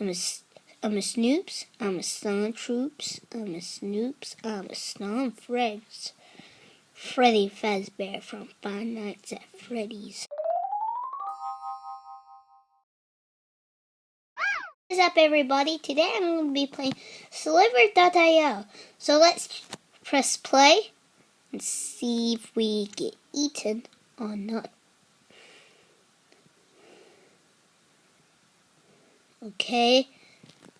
I'm a Snoops, I'm a Stun Troops, I'm a Snoops, I'm a Stun Fred's. Freddy Fazbear from Five Nights at Freddy's. What's up, everybody? Today I'm going to be playing slither.io. So let's press play and see if we get eaten or not. Okay,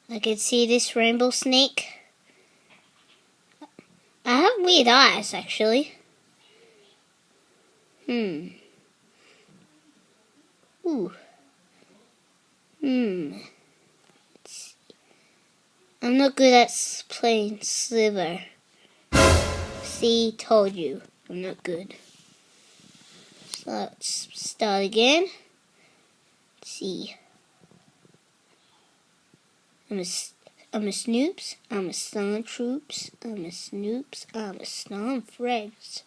I can see this rainbow snake. I have weird eyes, actually. Ooh. I'm not good at playing slither. See, told you. I'm not good. So let's start again. Let's see. I'm a Snoops, I'm a Stun Troops, I'm a Snoops, I'm a Stun Fred's.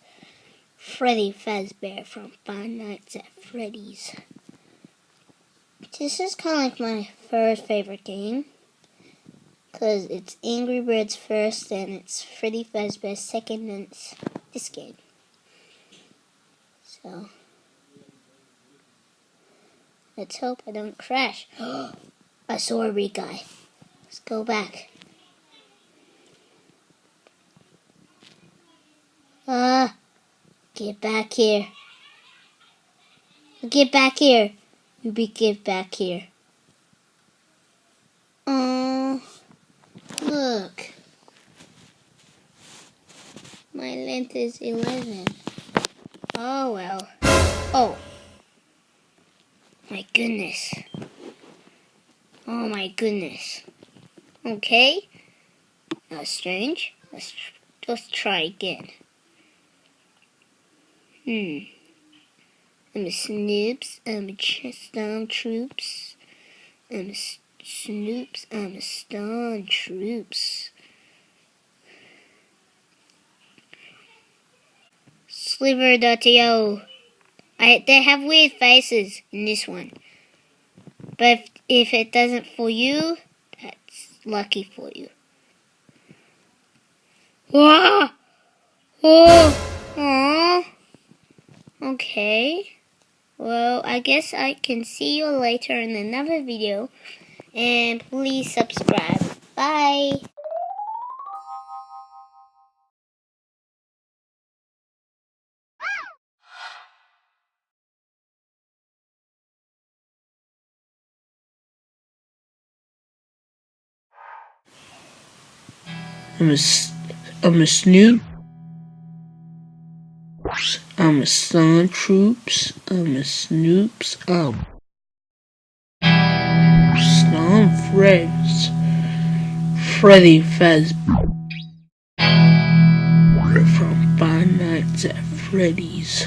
Freddy Fazbear from Five Nights at Freddy's. This is kind of like my first favorite game, because it's Angry Birds first, and it's Freddy Fazbear second, and it's this game. So, let's hope I don't crash. I saw a big guy. Let's go back. Get back here. Get back here. Get back here. Look. My length is 11. Oh, well. Oh. My goodness. Oh, my goodness. Okay. That's strange. Let's try again. I'm a Snoops, I'm a Stun Troops. I'm a Snoops, I'm a Stun Troops. Slither.io. They have weird faces in this one. But if it doesn't for you, that's lucky for you. Whoa! Oh! Okay. Well, I guess I can see you later in another video. And please subscribe. Bye! I'm a Snoop. I'm a Stun Troops. I'm a Snoops. Stun Fred's. Freddy Fazbear from Five Nights at Freddy's.